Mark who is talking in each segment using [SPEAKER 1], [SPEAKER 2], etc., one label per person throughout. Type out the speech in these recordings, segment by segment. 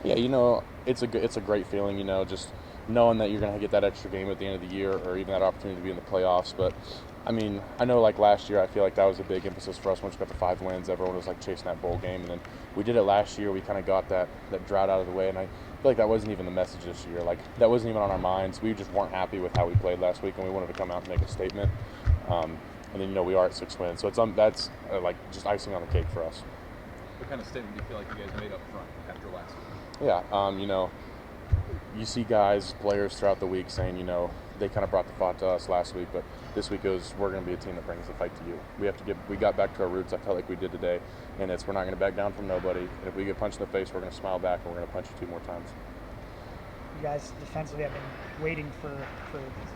[SPEAKER 1] Yeah, it's a great feeling, just knowing that you're going to get that extra game at the end of the year or even that opportunity to be in the playoffs. But I mean, I know like last year, I feel like that was a big emphasis for us once we got the 5 wins. Everyone was like chasing that bowl game, and then we did it last year. We kind of got that drought out of the way, and I feel like that wasn't even the message this year. Like that wasn't even on our minds. We just weren't happy with how we played last week, and we wanted to come out and make a statement. And then we are at 6 wins, so that's like just icing on the cake for us.
[SPEAKER 2] What kind of statement do you feel like you guys made up front after last week?
[SPEAKER 1] Yeah, you see players throughout the week saying, they kind of brought the thought to us last week, but this week we're going to be a team that brings the fight to you. We got back to our roots. I felt like we did today, and we're not going to back down from nobody. And if we get punched in the face, we're going to smile back, and we're going to punch you 2 more times.
[SPEAKER 3] You guys defensively have been waiting for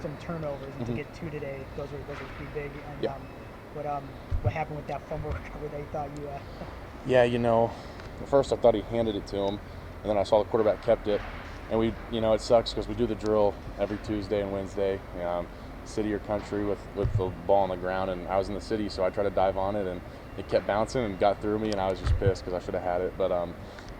[SPEAKER 3] some turnovers, and to get 2 today, those were pretty big. And
[SPEAKER 1] yeah.
[SPEAKER 3] What happened with that fumble recovery that you thought you?
[SPEAKER 1] Yeah, at first I thought he handed it to him, and then I saw the quarterback kept it. And it sucks because we do the drill every Tuesday and Wednesday, city or country with the ball on the ground. And I was in the city, so I tried to dive on it, and it kept bouncing and got through me, and I was just pissed because I should have had it. But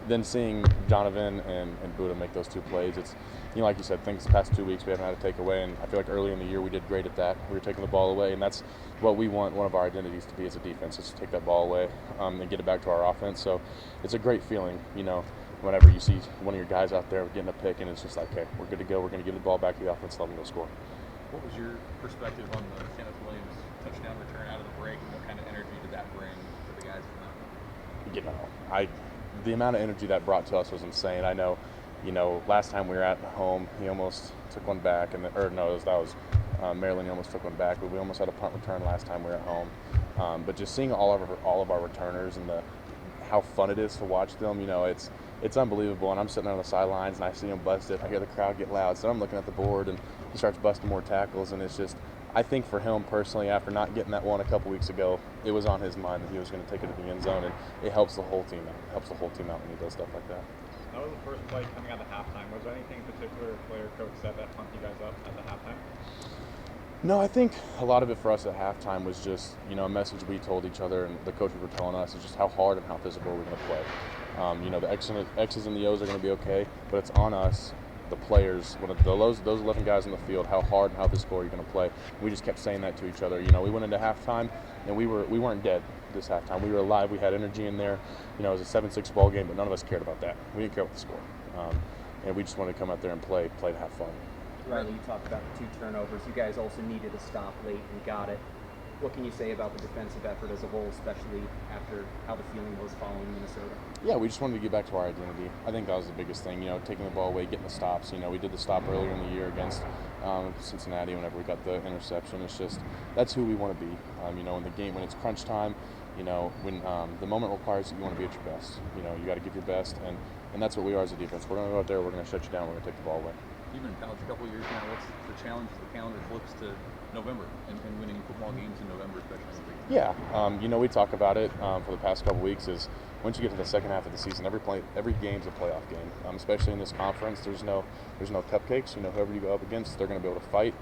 [SPEAKER 1] then seeing Donovan and Buddha make those 2 plays, it's, like you said, things the past 2 weeks we haven't had to take away, and I feel like early in the year we did great at that. We were taking the ball away, and that's what we want one of our identities to be as a defense, is to take that ball away and get it back to our offense. So it's a great feeling, whenever you see one of your guys out there getting a pick, and it's just like, okay, we're good to go. We're going to give the ball back to the offense, let them go score.
[SPEAKER 2] What was your perspective on the Kenneth Williams touchdown return out of the break, and what kind of energy did that bring for the guys from that?
[SPEAKER 1] The amount of energy that brought to us was insane. I know, last time we were at home, he almost took one back, Maryland. He almost took one back, but we almost had a punt return last time we were at home. But just seeing all of our returners and how fun it is to watch them, it's unbelievable. And I'm sitting on the sidelines and I see him bust it. I hear the crowd get loud, so I'm looking at the board and he starts busting more tackles, and it's just, I think for him personally, after not getting that one a couple weeks ago, it was on his mind that he was going to take it to the end zone, and it helps the whole team out. It helps the whole team out when he does stuff like that.
[SPEAKER 4] That was the first play coming out of halftime. Was there anything in particular player coach said that pumped you guys up at the halftime?
[SPEAKER 1] No, I think a lot of it for us at halftime was just, a message we told each other and the coaches were telling us is just how hard and how physical we're going to play. The X's and the O's are going to be okay, but it's on us, the players, those 11 guys in the field, how hard and how physical are you going to play. We just kept saying that to each other. We went into halftime and we weren't dead this halftime. We were alive. We had energy in there. It was a 7-6 ball game, but none of us cared about that. We didn't care about the score, and we just wanted to come out there and play to have fun.
[SPEAKER 5] Riley, you talked about the 2 turnovers. You guys also needed a stop late and got it. What can you say about the defensive effort as a whole, especially after how the feeling was following Minnesota?
[SPEAKER 1] Yeah, we just wanted to get back to our identity. I think that was the biggest thing, taking the ball away, getting the stops. We did the stop earlier in the year against Cincinnati whenever we got the interception. It's just, that's who we want to be. In the game, when it's crunch time, when the moment requires it, you want to be at your best. You got to give your best, and that's what we are as a defense. We're going to go out there, we're going to shut you down, we're going to take the ball away.
[SPEAKER 2] You've been in college a couple of years now. What's the challenge as the calendar flips to November and winning football games in November, especially?
[SPEAKER 1] Yeah, we talk about it for the past couple weeks. Is once you get to the second half of the season, every game's a playoff game. Especially in this conference, there's no cupcakes. Whoever you go up against, they're going to be able to fight.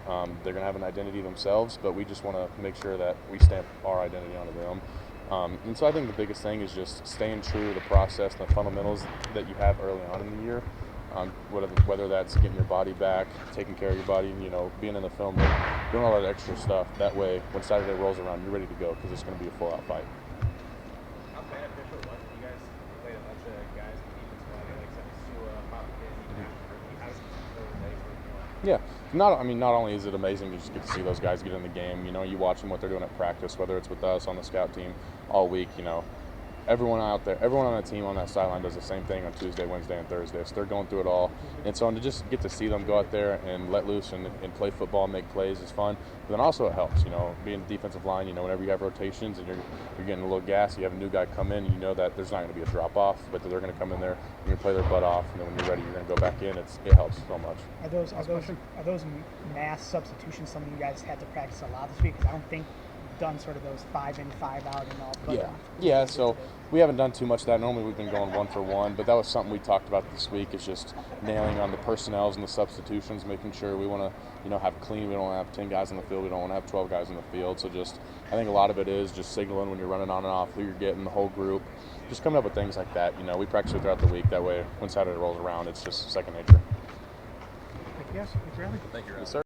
[SPEAKER 1] They're going to have an identity themselves, but we just want to make sure that we stamp our identity onto them. And so I think the biggest thing is just staying true to the process, the fundamentals that you have early on in the year. Whether that's getting your body back, taking care of your body, being in the film room, doing all that extra stuff. That way, when Saturday rolls around, you're ready to go because it's going to be a full-out fight.
[SPEAKER 4] How beneficial was it? You guys played a bunch of guys in the defensive line, like Sua, Poppel, even after he has those days.
[SPEAKER 1] Yeah, not only is it amazing to just get to see those guys get in the game. You watch them what they're doing at practice, whether it's with us on the scout team all week. Everyone out there, everyone on that team on that sideline does the same thing on Tuesday, Wednesday, and Thursday. So they're going through it all. And so to just get to see them go out there and let loose and play football, make plays is fun. But then also it helps, being a defensive line, whenever you have rotations and you're getting a little gas, you have a new guy come in, that there's not going to be a drop-off, but they're going to come in there and you play their butt off, and then when you're ready, you're going to go back in. It helps so much.
[SPEAKER 3] Are those mass substitutions something you guys had to practice a lot this week? Because I don't think done sort of those 5 in, 5 out and all. But
[SPEAKER 1] Yeah. So we haven't done too much of that. Normally we've been going 1 for 1, but that was something we talked about this week. Is just nailing on the personnels and the substitutions, making sure we want to, have clean. We don't want to have 10 guys in the field. We don't want to have 12 guys in the field. So I think a lot of it is just signaling when you're running on and off who you're getting, the whole group. Just coming up with things like that. We practice it throughout the week. That way, when Saturday rolls around, it's just second nature.
[SPEAKER 3] Yes,
[SPEAKER 2] Thank you, Rob.
[SPEAKER 1] Yes, sir.